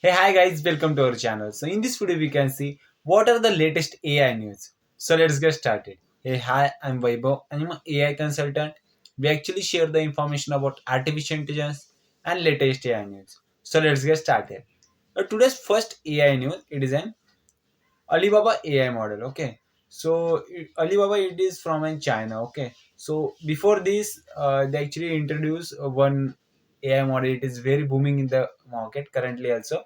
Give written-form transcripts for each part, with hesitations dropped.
Hey, hi guys, welcome to our channel. So in this video we can see what are the latest AI news. So let's get started. Hey, hi, I'm Vaibhav. I'm an AI consultant. We actually share the information about artificial intelligence and latest AI news. So let's get started. Today's first AI news, it is an Alibaba AI model. Okay, so Alibaba, it is from in China. Okay, so before this, they actually introduced one AI model. It is very booming in the market currently. Also,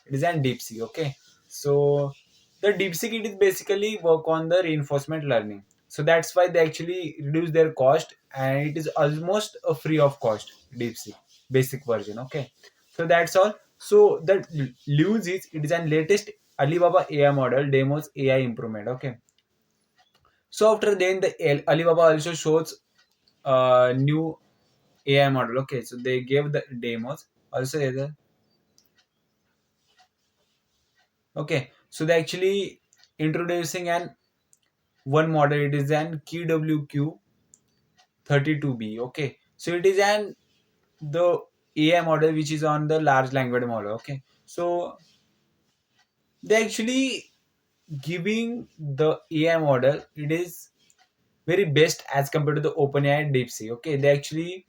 it is an DeepSeek. Okay, so the DeepSeek, it is basically work on the reinforcement learning. So that's why they actually reduce their cost, and it is almost a free of cost DeepSeek basic version. Okay, so that's all. So the news is it is an latest Alibaba AI model demos AI improvement. Okay. So after then the Alibaba also shows new AI model. Okay. So they gave the demos also either. Okay. So they actually introducing an one model. It is an QWQ32B. Okay. So it is an the AI model which is on the large language model. Okay. So they actually giving the AI model. It is very best as compared to the OpenAI and DeepSeek. Okay, they actually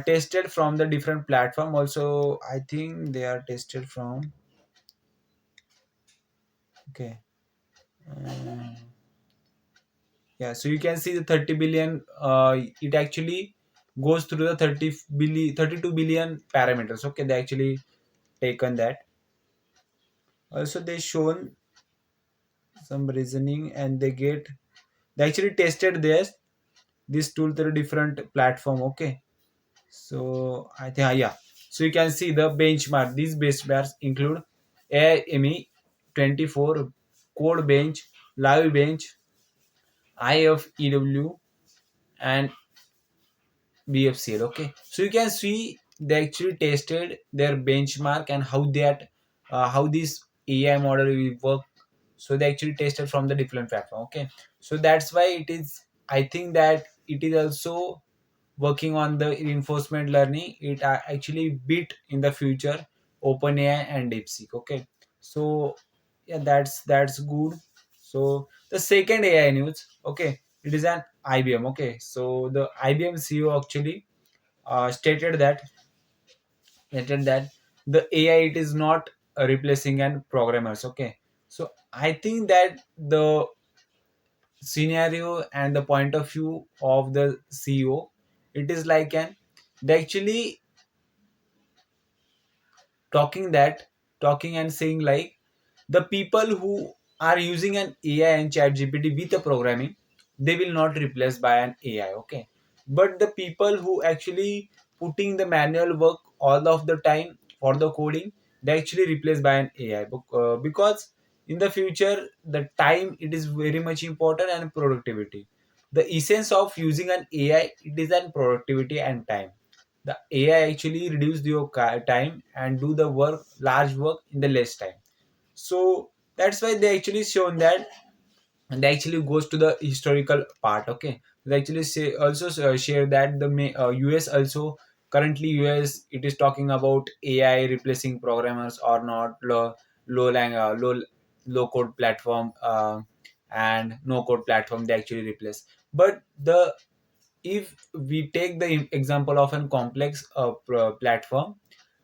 tested from the different platform. Also, I think they are tested from. Okay, uh, yeah. So you can see the 30 billion. It actually goes through the 32 billion parameters. Okay, they actually taken that. Also, they shown some reasoning and they actually tested this tool through different platform. Okay, so I think yeah. So you can see the benchmark. These benchmarks include AIME 24, Code Bench, Live Bench, IFEW, and BFCL. Okay, so you can see they actually tested their benchmark and how this AI model will work. So they actually tested from the different platform. Okay, so that's why it is. I think that it is also working on the reinforcement learning. It actually beat in the future OpenAI and DeepSeek. Okay, so yeah, that's good. So the second AI news. Okay, it is an IBM. Okay, so the IBM CEO actually stated that the AI, it is not replacing an programmers. Okay, so I think that the scenario and the point of view of the CEO, it is like an they actually talking that talking and saying like the people who are using an AI and chat GPT with the programming, they will not replaced by an AI. Okay, but the people who actually putting the manual work all of the time for the coding, they actually replaced by an AI because in the future the time, it is very much important, and productivity. The essence of using an AI, it is an productivity and time. The AI actually reduce your time and do the work, large work in the less time. So that's why they actually shown that, and they actually goes to the historical part. Okay, they actually say also share that the US also currently US, it is talking about AI replacing programmers or not. Low code platform and no code platform, they actually replace. But the if we take the example of a complex platform,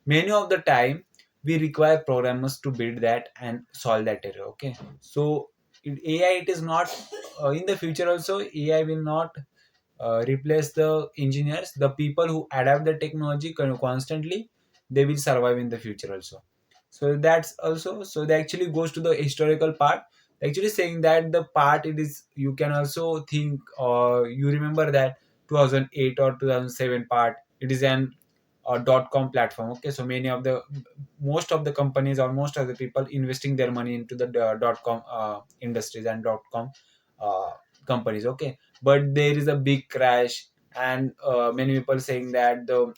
many of the time we require programmers to build that and solve that error. Okay, so AI, it is not in the future also, AI will not replace the engineers. The people who adapt the technology constantly, they will survive in the future also. So that's also, so they actually goes to the historical part, actually saying that the part, it is, you can also think or you remember that 2008 or 2007 part, it is an dot com platform. Okay, so many of the most of the companies or most of the people investing their money into the dot com industries and dot com uh, companies. Okay, but there is a big crash, and many people saying that the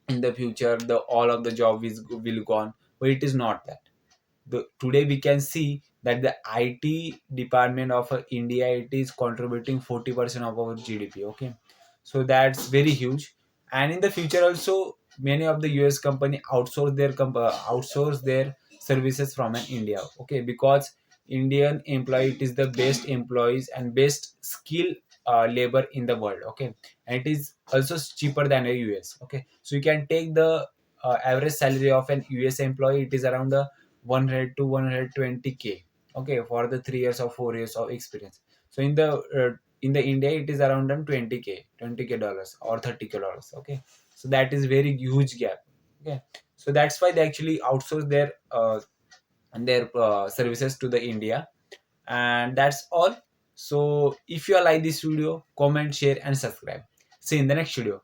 in the future the all of the job is will gone, but it is not that. Today we can see that the IT department of India, it is contributing 40% of our GDP. Okay, so that's very huge. And in the future also, many of the US company outsource their services from an India. Okay, because Indian employee, it is the best employees and best skill labor in the world. Okay, and it is also cheaper than a US. Okay, so you can take the average salary of an US employee. It is around the 100 to 120K. Okay, for the 3 years or 4 years of experience. So in the India, it is around 20K, $20K or $30K. Okay, so that is very huge gap. Okay, so that's why they actually outsource their services to the India. And that's all. So if you like this video, comment, share, and subscribe. See you in the next video.